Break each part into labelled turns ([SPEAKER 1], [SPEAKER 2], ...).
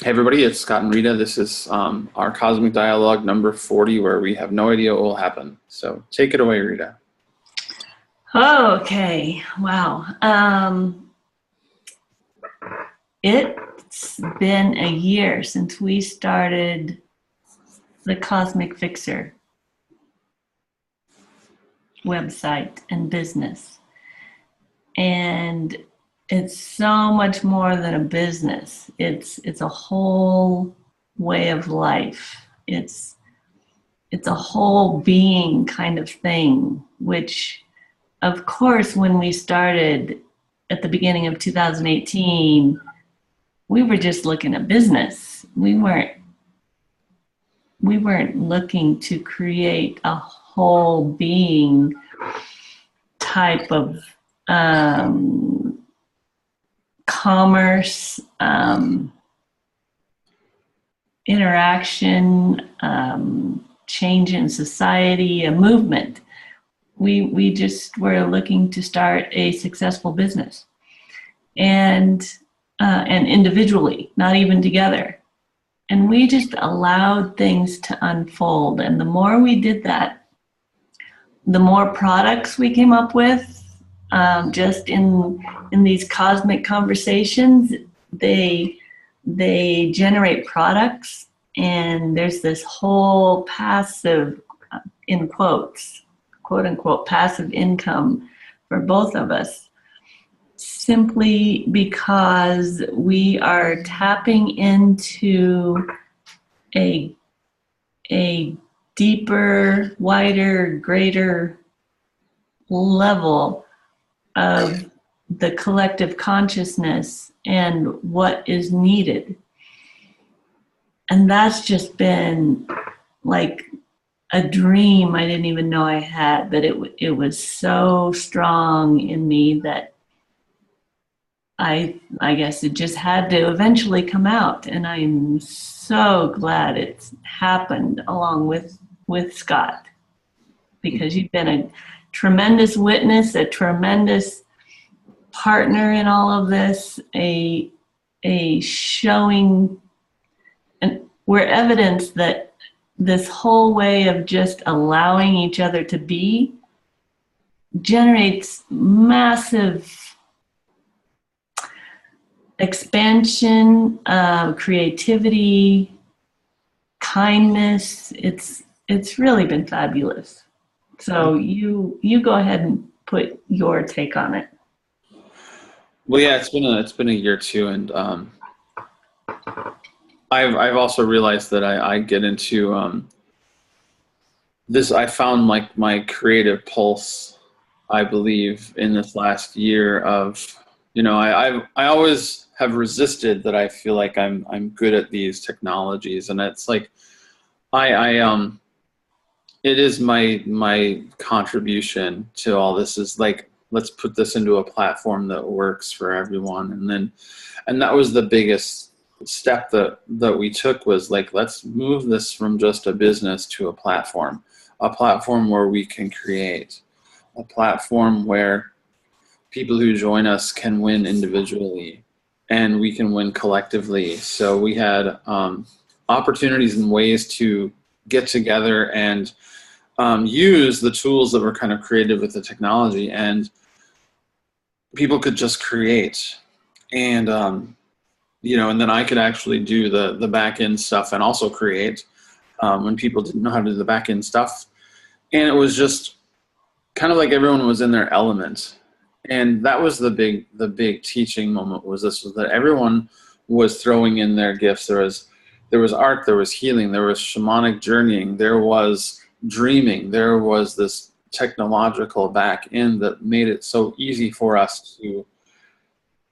[SPEAKER 1] Hey everybody, it's Scott and Rita. This is our Cosmic Dialogue number 40, where we have no idea what will happen. So take it away, Rita.
[SPEAKER 2] Okay, wow. It's been a year since we started the Cosmic Fixer website and business. And it's so much more than a business. It's a whole way of life. It's a whole being kind of thing, which of course, when we started at the beginning of 2018, we were just looking at business. We weren't looking to create a whole being type of commerce, interaction, change in society, a movement. We just were looking to start a successful business, and individually, not even together. And we just allowed things to unfold. And the more we did that, the more products we came up with. Just in these cosmic conversations, they generate products, and there's this whole passive, in quotes, quote unquote, passive income for both of us, simply because we are tapping into a deeper, wider, greater level of the collective consciousness and what is needed. And that's just been like a dream I didn't even know I had, but it was so strong in me that I guess it just had to eventually come out. And I'm so glad it's happened along with Scott, because you've been a tremendous witness, a tremendous partner in all of this, a showing, and we're evidence that this whole way of just allowing each other to be generates massive expansion, creativity, kindness. It's really been fabulous. So you go ahead and put your take on it.
[SPEAKER 1] Well, yeah, it's been a year too, and I've also realized that I get into this. I found like my creative pulse, I believe, in this last year of, I always have resisted that. I feel like I'm good at these technologies, and it's like it is my contribution to all this is like, let's put this into a platform that works for everyone. And that was the biggest step that we took, was like, let's move this from just a business to a platform where we can create, a platform where people who join us can win individually and we can win collectively. So we had opportunities and ways to get together and use the tools that were kind of created with the technology, and people could just create. And and then I could actually do the back end stuff and also create when people didn't know how to do the back end stuff. And it was just kind of like everyone was in their element. And that was the big teaching moment, was that everyone was throwing in their gifts. There was art, there was healing, there was shamanic journeying, there was dreaming, there was this technological back end that made it so easy for us to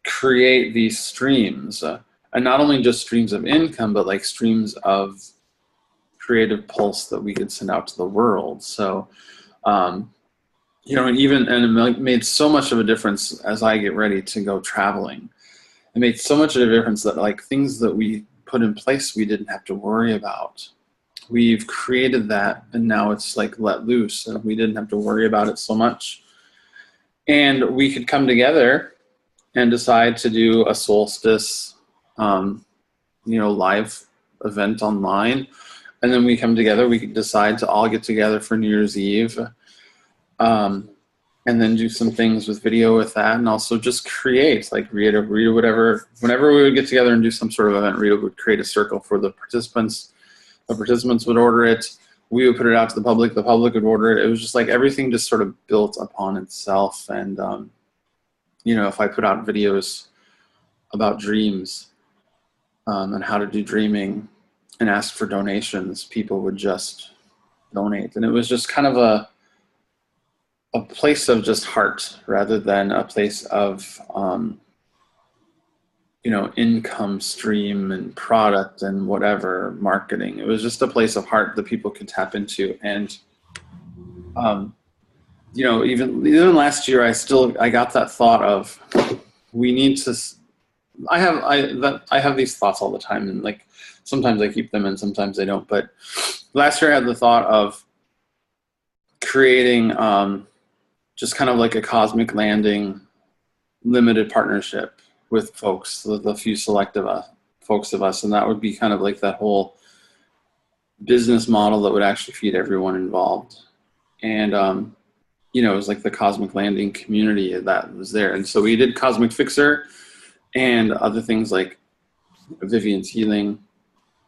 [SPEAKER 1] create these streams, and not only just streams of income, but like streams of creative pulse that we could send out to the world. So and it made so much of a difference as I get ready to go traveling. It made so much of a difference that like things that we put in place we didn't have to worry about. We've created that, and now it's like let loose, and we didn't have to worry about it so much. And we could come together and decide to do a solstice live event online, and then we come together. We could decide to all get together for New Year's Eve, and then do some things with video with that, and also just create, like Rita, whatever. Whenever we would get together and do some sort of event, Rita would create a circle for the participants. The participants would order it. We would put it out to the public would order it. It was just like everything just sort of built upon itself. And, if I put out videos about dreams and how to do dreaming and ask for donations, people would just donate. And it was just kind of a place of just heart rather than a place of, income stream and product and whatever marketing. It was just a place of heart that people could tap into. And, even last year, I got that thought of, we need to, I have these thoughts all the time, and like, sometimes I keep them and sometimes I don't. But last year I had the thought of creating, just kind of like a cosmic landing limited partnership with folks, the few selective folks of us, and that would be kind of like that whole business model that would actually feed everyone involved. And it was like the Cosmic Landing community that was there. And so we did Cosmic Fixer and other things like Vivian's healing,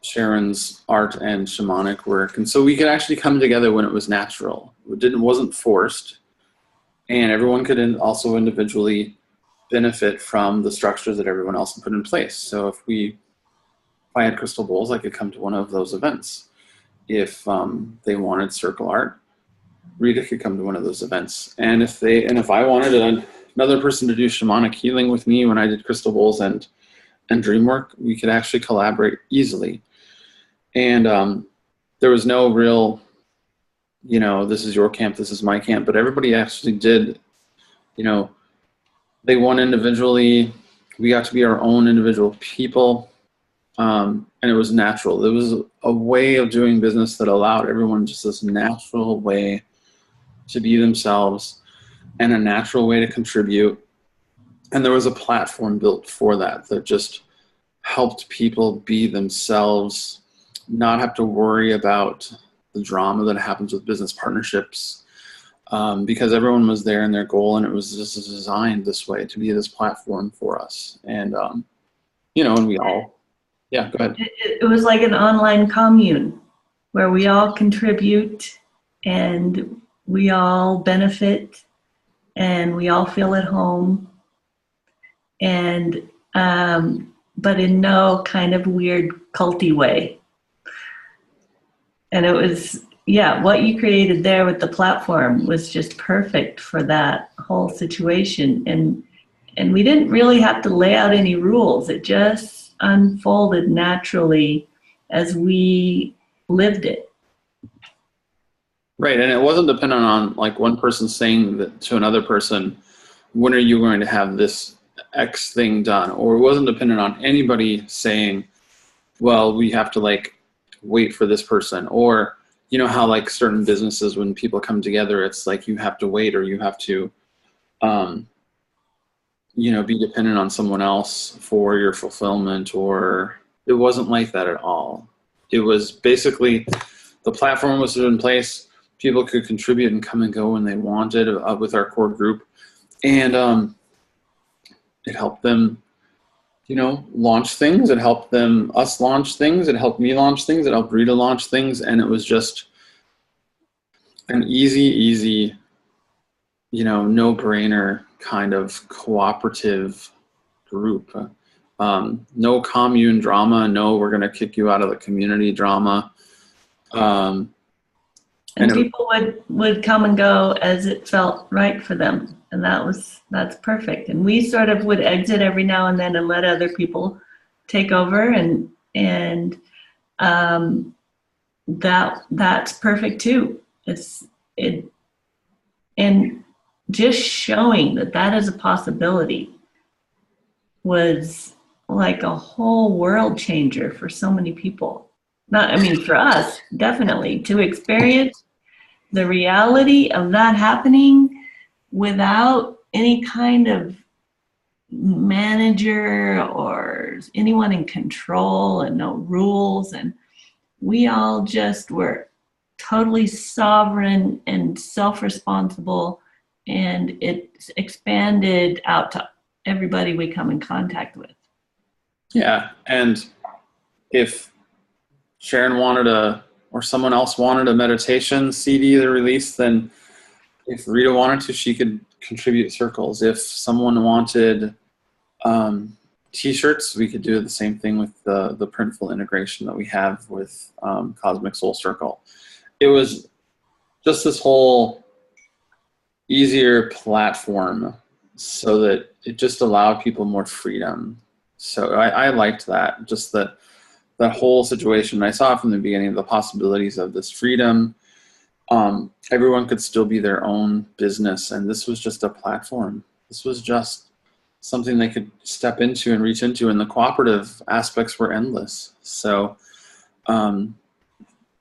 [SPEAKER 1] Sharon's art and shamanic work. And so we could actually come together when it was natural. It wasn't forced, and everyone could also individually benefit from the structures that everyone else put in place. So if I had crystal bowls, I could come to one of those events. If they wanted circle art, Rita could come to one of those events. And if I wanted another person to do shamanic healing with me when I did crystal bowls and dream work, we could actually collaborate easily. And there was no real, this is your camp, this is my camp, but everybody actually did, they won individually. We got to be our own individual people. And it was natural. It was a way of doing business that allowed everyone just this natural way to be themselves and a natural way to contribute. And there was a platform built for that just helped people be themselves, not have to worry about the drama that happens with business partnerships, because everyone was there in their goal, and it was just designed this way to be this platform for us. And, and we all, yeah, go ahead.
[SPEAKER 2] It was like an online commune where we all contribute and we all benefit and we all feel at home, and but in no kind of weird culty way. And it was, what you created there with the platform was just perfect for that whole situation. And we didn't really have to lay out any rules. It just unfolded naturally as we lived it.
[SPEAKER 1] Right, and it wasn't dependent on like one person saying that to another person, when are you going to have this X thing done? Or it wasn't dependent on anybody saying, well, we have to like wait for this person. Or how like certain businesses, when people come together, it's like you have to wait, or you have to be dependent on someone else for your fulfillment. Or it wasn't like that at all. It was basically the platform was in place. People could contribute and come and go when they wanted with our core group. And it helped them, launch things. It helped us launch things. It helped me launch things. It helped Rita launch things. And it was just an easy, no-brainer kind of cooperative group. No commune drama. No, we're going to kick you out of the community drama.
[SPEAKER 2] And people would come and go as it felt right for them. And that's perfect. And we sort of would exit every now and then and let other people take over. And that's perfect too. And just showing that is a possibility was like a whole world changer for so many people. For us, definitely, to experience the reality of that happening without any kind of manager or anyone in control and no rules. And we all just were totally sovereign and self-responsible, and it expanded out to everybody we come in contact with.
[SPEAKER 1] Yeah, and if Sharon or someone else wanted a meditation CD to release, then if Rita wanted to, she could contribute circles. If someone wanted T-shirts, we could do the same thing with the Printful integration that we have with Cosmic Soul Circle. It was just this whole easier platform so that it just allowed people more freedom. So I liked that, just that whole situation. I saw from the beginning the possibilities of this freedom. Everyone could still be their own business, and this was just a platform. This was just something they could step into and reach into, and the cooperative aspects were endless. So,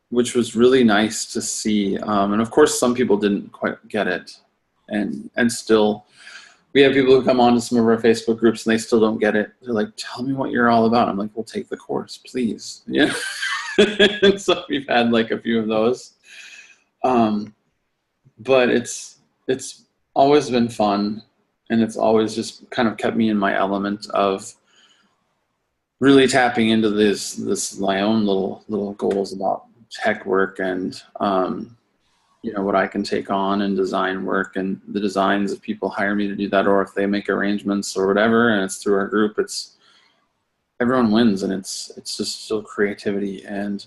[SPEAKER 1] which was really nice to see. And of course, some people didn't quite get it, and still, we have people who come on to some of our Facebook groups and they still don't get it. They're like, "Tell me what you're all about." I'm like, "We'll take the course, please." Yeah. And so we've had like a few of those. But it's always been fun, and it's always just kind of kept me in my element of really tapping into this my own little goals about tech work and what I can take on and design work, and the designs, if people hire me to do that, or if they make arrangements or whatever, and it's through our group, everyone wins, and it's just still creativity. And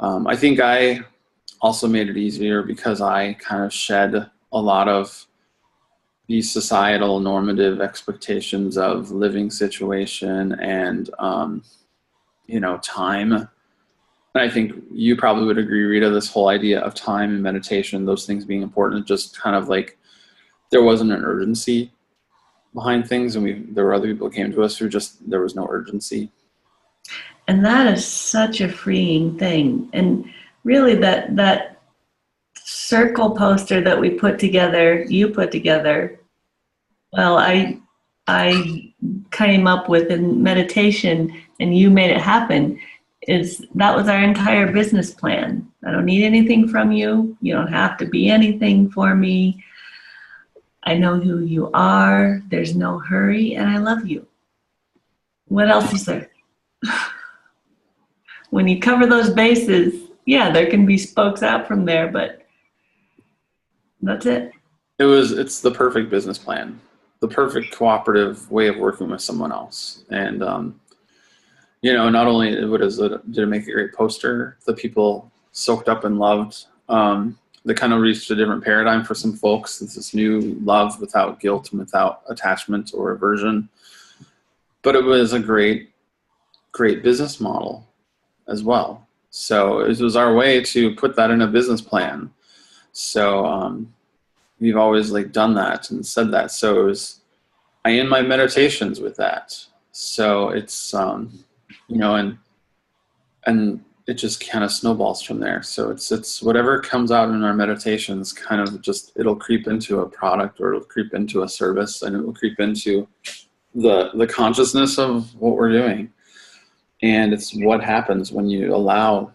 [SPEAKER 1] I think I also made it easier because I kind of shed a lot of these societal normative expectations of living situation and time. And I think you probably would agree, Rita, this whole idea of time and meditation, those things being important, just kind of like there wasn't an urgency behind things, and there were other people who came to us who there was no urgency.
[SPEAKER 2] And that is such a freeing thing. And really that circle poster that you put together, well, I came up with in meditation, and you made it happen. That was our entire business plan. I don't need anything from you. You don't have to be anything for me. I know who you are. There's no hurry, and I love you. What else is there? When you cover those bases, yeah, there can be spokes out from there, but that's it.
[SPEAKER 1] It's the perfect business plan, the perfect cooperative way of working with someone else. And not only did it make a great poster that people soaked up and loved, that kind of reached a different paradigm for some folks. It's this new love without guilt and without attachment or aversion. But it was a great business model as well. So it was our way to put that in a business plan. So we've always done that and said that. So I end my meditations with that. So it's and it just kind of snowballs from there. So it's whatever comes out in our meditations, kind of just, it'll creep into a product, or it'll creep into a service, and it will creep into the consciousness of what we're doing. And it's what happens when you allow,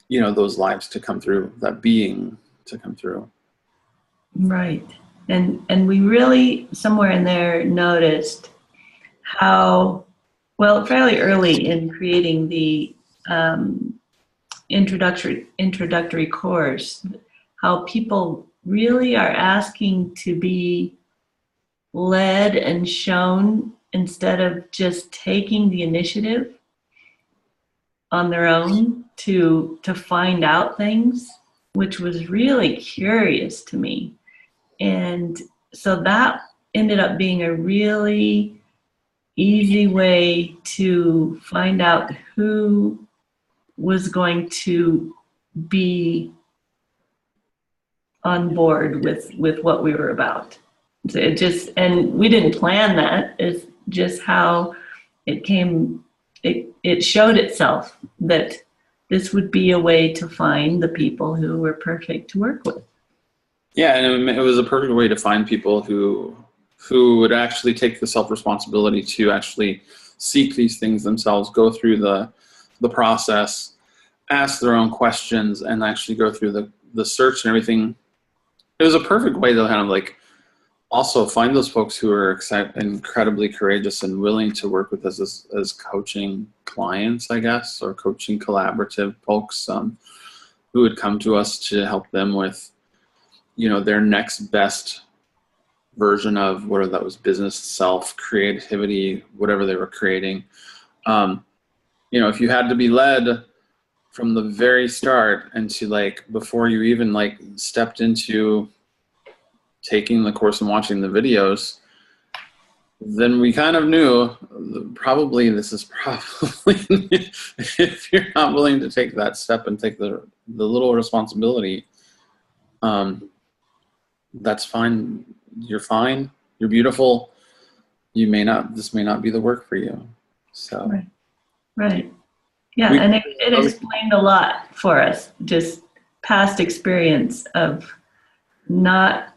[SPEAKER 1] those lives to come through, that being to come through.
[SPEAKER 2] Right. And we really, somewhere in there, noticed how, well, fairly early in creating the introductory course, how people really are asking to be led and shown instead of just taking the initiative on their own to find out things, which was really curious to me. And so that ended up being a really easy way to find out who was going to be on board with what we were about. So and we didn't plan that. It's just how it came. It showed itself that this would be a way to find the people who were perfect to work with.
[SPEAKER 1] Yeah, and it was a perfect way to find people who who would actually take the self-responsibility to actually seek these things themselves, go through the process, ask their own questions, and actually go through the search and everything. It was a perfect way to kind of like also find those folks who are incredibly courageous and willing to work with us as coaching clients, I guess, or coaching collaborative folks who would come to us to help them with, you know, their next best version of whether that was business, self, creativity, whatever they were creating. You know, if you had to be led from the very start and to like before you even like stepped into taking the course and watching the videos, then we kind of knew probably this is probably if you're not willing to take that step and take the little responsibility, that's fine. You're fine. You're beautiful. This may not be the work for you. So.
[SPEAKER 2] Right. Yeah. And it explained a lot for us, just past experience of not,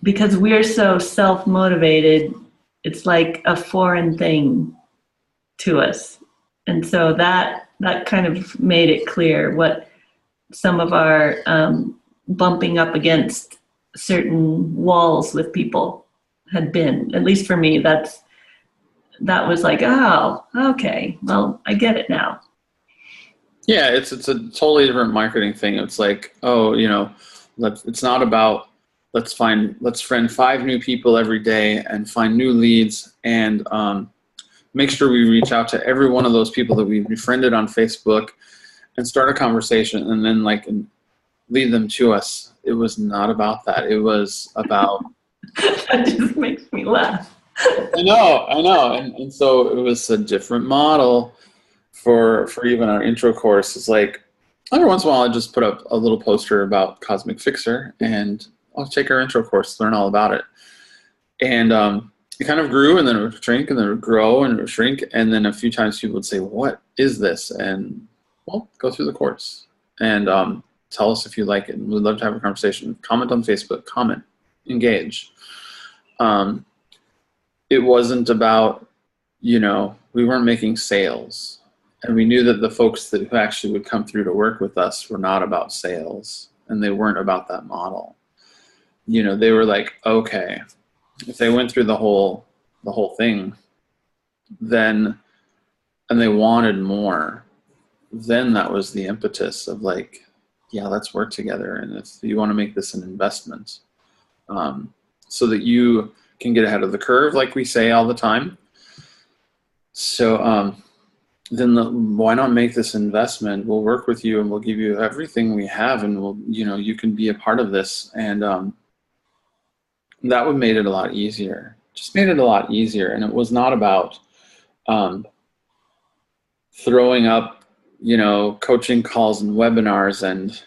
[SPEAKER 2] because we're so self-motivated, it's like a foreign thing to us. And so that kind of made it clear what some of our bumping up against certain walls with people had been. At least for me, that was like, oh, okay, well, I get it now.
[SPEAKER 1] Yeah, it's a totally different marketing thing. It's like, oh, you know, it's not about let's friend 5 new people every day and find new leads and make sure we reach out to every one of those people that we've befriended on Facebook and start a conversation and then like lead them to us. It was not about that. It was about
[SPEAKER 2] that just makes me laugh.
[SPEAKER 1] I know. And so it was a different model for even our intro course. It's like every once in a while I just put up a little poster about Cosmic Fixer and I'll take our intro course, learn all about it. And it kind of grew and then it would shrink and then it would grow and it would shrink. And then a few times people would say, what is this? And well, go through the course and tell us if you like it. We'd love to have a conversation. Comment on Facebook, comment, engage. It wasn't about, you know, we weren't making sales. And we knew that the folks who actually would come through to work with us were not about sales and they weren't about that model. You know, they were like, okay, if they went through the whole thing, then, and they wanted more, then that was the impetus of like, yeah, let's work together. And if you want to make this an investment, so that you can get ahead of the curve, like we say all the time. So then why not make this investment? We'll work with you and we'll give you everything we have and we'll, you know, you can be a part of this. And that would made it a lot easier. Just made it a lot easier. And it was not about throwing up, you know, coaching calls and webinars and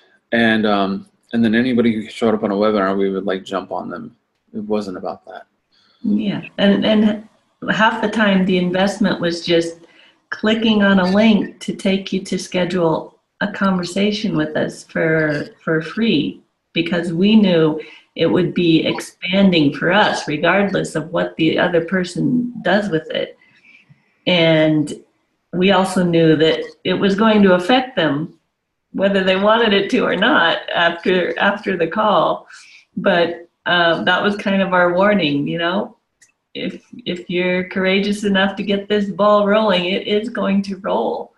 [SPEAKER 1] then anybody who showed up on a webinar, we would like jump on them. It wasn't about that.
[SPEAKER 2] Yeah, and half the time the investment was just clicking on a link to take you to schedule a conversation with us for free, because we knew it would be expanding for us regardless of what the other person does with it. And we also knew that it was going to affect them whether they wanted it to or not after the call. But that was kind of our warning, you know, if you're courageous enough to get this ball rolling, it is going to roll.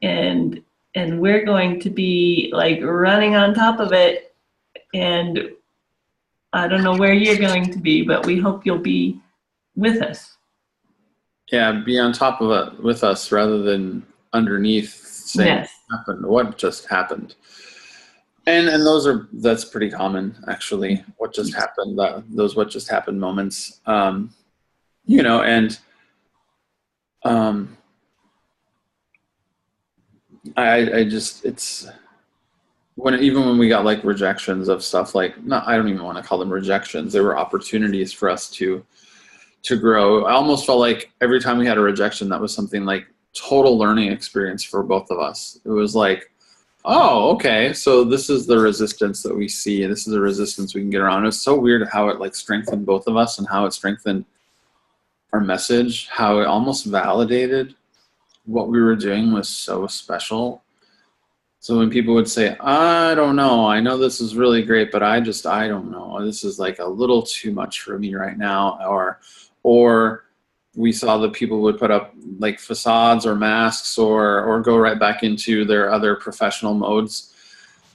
[SPEAKER 2] And we're going to be like running on top of it. And I don't know where you're going to be, but we hope you'll be with us.
[SPEAKER 1] Yeah, be on top of it with us rather than underneath saying
[SPEAKER 2] yes.
[SPEAKER 1] What just happened. And that's pretty common actually. What just happened, those what just happened moments. You know, and I just, it's even when we got like rejections of stuff, like, I don't even want to call them rejections. There were opportunities for us to grow. I almost felt like every time we had a rejection, that was something like total learning experience for both of us. It was like, oh, okay, so this is the resistance that we see. This is the resistance we can get around. It's so weird how it like strengthened both of us and how it strengthened our message, how it almost validated what we were doing was so special. So when people would say, I don't know, I know this is really great, but I don't know. This is like a little too much for me right now. Or we saw that people would put up like facades or masks or go right back into their other professional modes.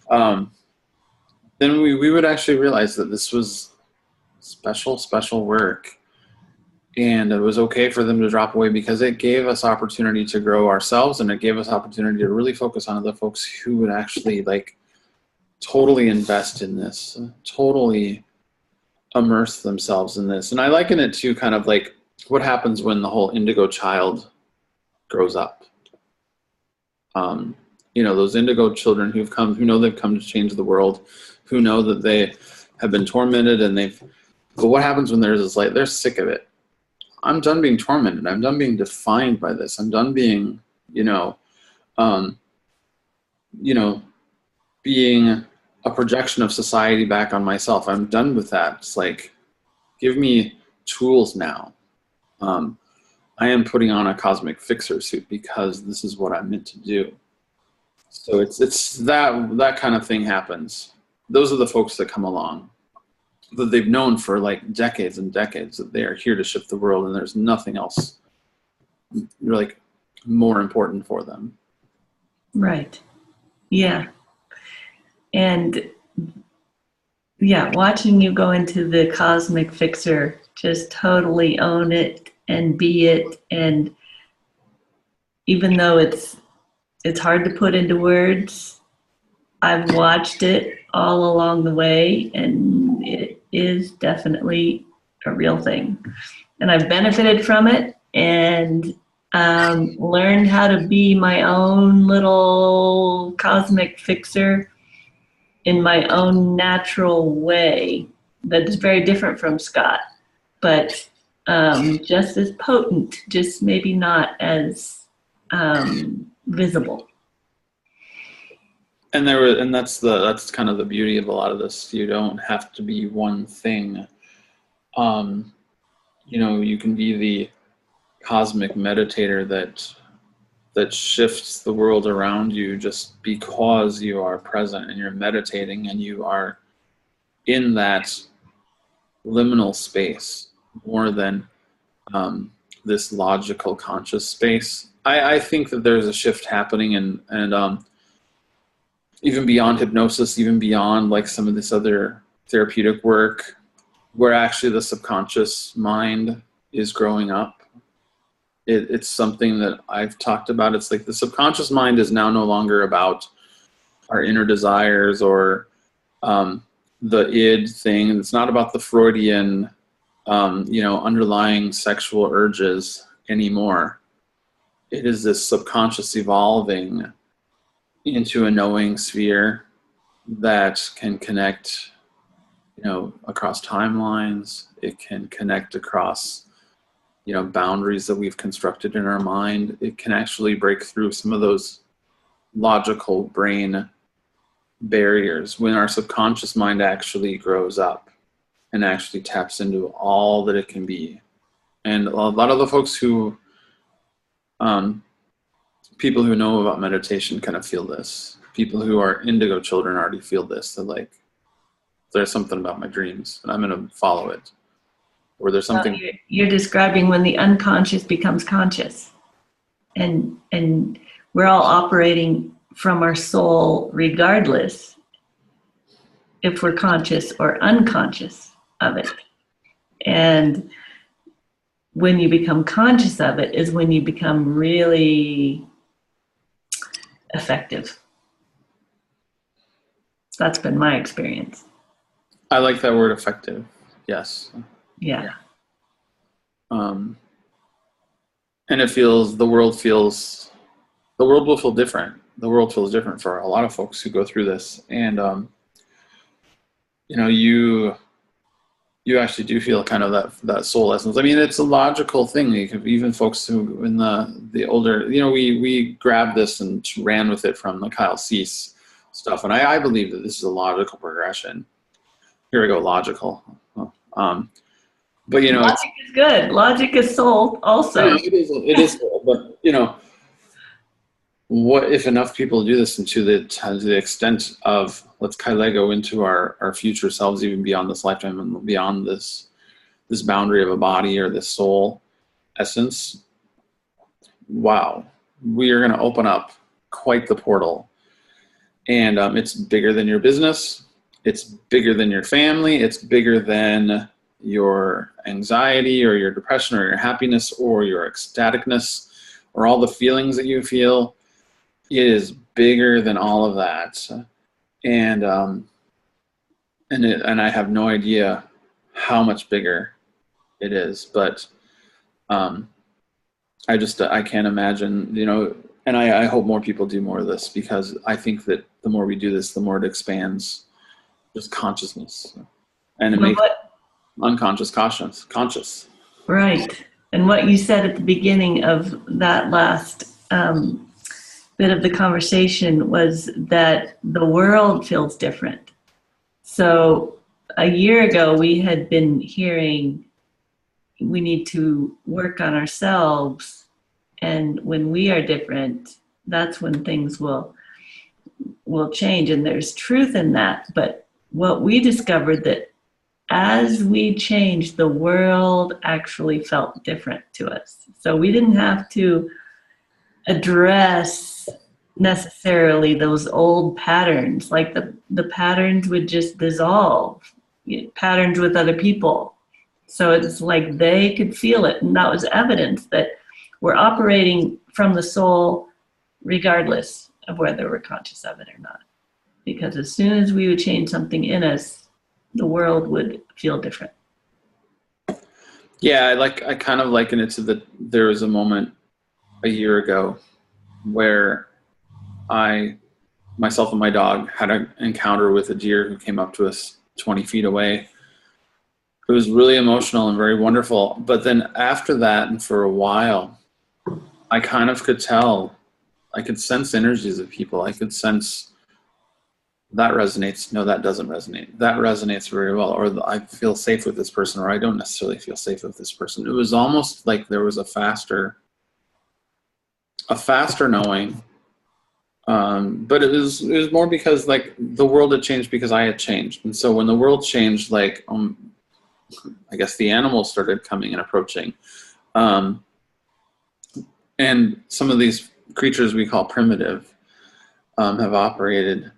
[SPEAKER 1] Then we would actually realize that this was special work. And it was okay for them to drop away because it gave us opportunity to grow ourselves, and it gave us opportunity to really focus on the folks who would actually like totally invest in this, totally immerse themselves in this. And I liken it to kind of like what happens when the whole indigo child grows up. Those indigo children who know they've come to change the world, who know that they have been tormented but what happens when there's this light? They're sick of it. I'm done being tormented. I'm done being defined by this. I'm done being, being a projection of society back on myself. I'm done with that. It's like, give me tools now. I am putting on a cosmic fixer suit because this is what I'm meant to do. So it's that kind of thing happens. Those are the folks that come along, that they've known for like decades and decades that they are here to shift the world, and there's nothing else like more important for them.
[SPEAKER 2] Right. Yeah. And yeah, watching you go into the cosmic fixer, just totally own it and be it. And even though it's hard to put into words, I've watched it all along the way, and it is definitely a real thing. And I've benefited from it and learned how to be my own little cosmic fixer in my own natural way that is very different from Scott, but just as potent, just maybe not as visible.
[SPEAKER 1] And that's kind of the beauty of a lot of this. You don't have to be one thing. You can be the cosmic meditator that shifts the world around you just because you are present and you're meditating and you are in that liminal space more than this logical conscious space. I think that there's a shift happening and even beyond hypnosis, even beyond like some of this other therapeutic work, where actually the subconscious mind is growing up. It's something that I've talked about. It's like the subconscious mind is now no longer about our inner desires or the id thing. It's not about the Freudian, underlying sexual urges anymore. It is this subconscious evolving into a knowing sphere that can connect, across timelines. It can connect across, boundaries that we've constructed in our mind. It can actually break through some of those logical brain barriers when our subconscious mind actually grows up and actually taps into all that it can be. And a lot of the folks who, people who know about meditation kind of feel this. People who are indigo children already feel this. They're like, there's something about my dreams and I'm going to follow it. Or there's something.
[SPEAKER 2] Well, you're describing when the unconscious becomes conscious. And we're all operating from our soul regardless if we're conscious or unconscious of it. And when you become conscious of it is when you become really effective. That's been my experience.
[SPEAKER 1] I like that word, effective. Yes.
[SPEAKER 2] Yeah.
[SPEAKER 1] And the world will feel different. The world feels different for a lot of folks who go through this. And, you actually do feel kind of that soul essence. I mean, it's a logical thing. Even folks who in the older, we grabbed this and ran with it from the Kyle Cease stuff. And I believe that this is a logical progression. Here we go, logical. But you know,
[SPEAKER 2] Logic is good. Logic is soul also.
[SPEAKER 1] it is, but you know, what if enough people do this, and to the extent of, let's kind of Lego into our future selves, even beyond this lifetime and beyond this boundary of a body or this soul essence. Wow, we are going to open up quite the portal, and it's bigger than your business. It's bigger than your family. It's bigger than your anxiety or your depression or your happiness or your ecstaticness or all the feelings that you feel. It is bigger than all of that, and I have no idea how much bigger it is, but I can't imagine, you know, and I hope more people do more of this, because I think that the more we do this, the more it expands just consciousness, and it makes unconscious conscious.
[SPEAKER 2] Right. And what you said at the beginning of that last bit of the conversation was that the world feels different. So a year ago, we had been hearing we need to work on ourselves, and when we are different, that's when things will change. And there's truth in that. But what we discovered, that as we changed, the world actually felt different to us. So we didn't have to address necessarily those old patterns. Like the patterns would just dissolve, patterns with other people. So it's like they could feel it. And that was evidence that we're operating from the soul regardless of whether we're conscious of it or not. Because as soon as we would change something in us, the world would feel different.
[SPEAKER 1] Yeah, I kind of liken it to there was a moment a year ago where myself and my dog had an encounter with a deer who came up to us 20 feet away. It was really emotional and very wonderful. But then after that, and for a while, I kind of could tell, I could sense energies of people. I could sense that resonates. No, that doesn't resonate. That resonates very well. Or I feel safe with this person, or I don't necessarily feel safe with this person. It was almost like there was a faster knowing. But it was more because like the world had changed because I had changed. And so when the world changed, like, I guess the animals started coming and approaching. And some of these creatures we call primitive have operated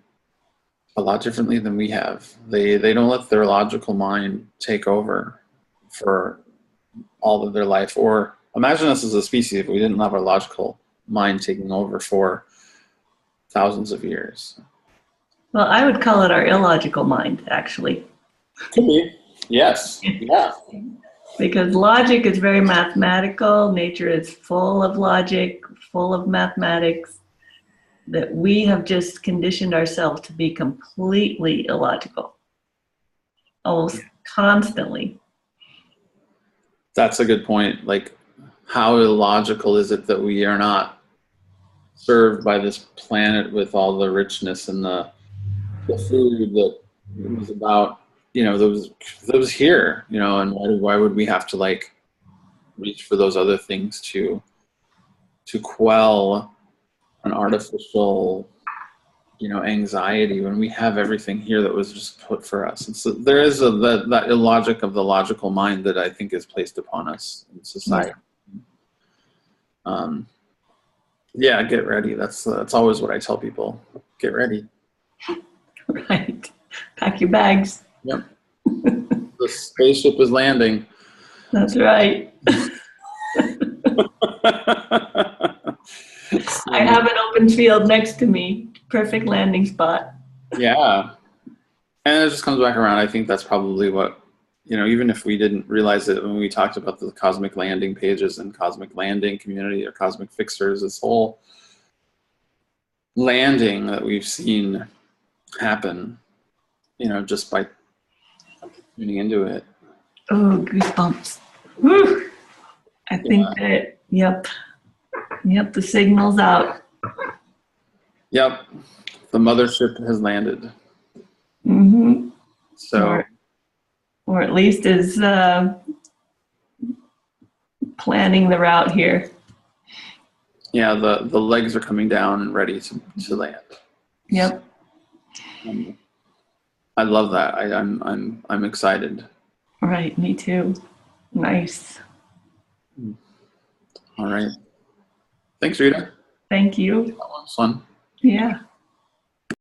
[SPEAKER 1] a lot differently than we have. They don't let their logical mind take over for all of their life. Or imagine us as a species if we didn't have our logical mind taking over for thousands of years.
[SPEAKER 2] Well, I would call it our illogical mind, actually.
[SPEAKER 1] Could be. Yes. Yeah.
[SPEAKER 2] Because logic is very mathematical. Nature is full of logic, full of mathematics, that we have just conditioned ourselves to be completely illogical, almost constantly.
[SPEAKER 1] That's a good point. Like, how illogical is it that we are not served by this planet with all the richness and the food that was about, you know, that was here, you know, and why would we have to like reach for those other things to quell an artificial, you know, anxiety when we have everything here that was just put for us? And so there is that illogic of the logical mind that I think is placed upon us in society. Yeah, get ready. That's always what I tell people. Get ready.
[SPEAKER 2] Right. Pack your bags.
[SPEAKER 1] Yep. The spaceship is landing.
[SPEAKER 2] That's right. I have an open field next to me. Perfect landing spot.
[SPEAKER 1] Yeah. And it just comes back around. I think that's probably what, you know, even if we didn't realize it when we talked about the cosmic landing pages and cosmic landing community or cosmic fixers, this whole landing that we've seen happen, you know, just by tuning into it.
[SPEAKER 2] Oh, goosebumps. Woo! I think that, yep, the signal's out.
[SPEAKER 1] Yep. the mothership has landed.
[SPEAKER 2] Mm-hmm.
[SPEAKER 1] So,
[SPEAKER 2] Or at least is planning the route here.
[SPEAKER 1] yeah, the legs are coming down and ready to land.
[SPEAKER 2] Yep.
[SPEAKER 1] I love that. I'm excited.
[SPEAKER 2] Right. Me too. Nice.
[SPEAKER 1] All right. Thanks, Rita.
[SPEAKER 2] Thank you.
[SPEAKER 1] That was fun.
[SPEAKER 2] Yeah.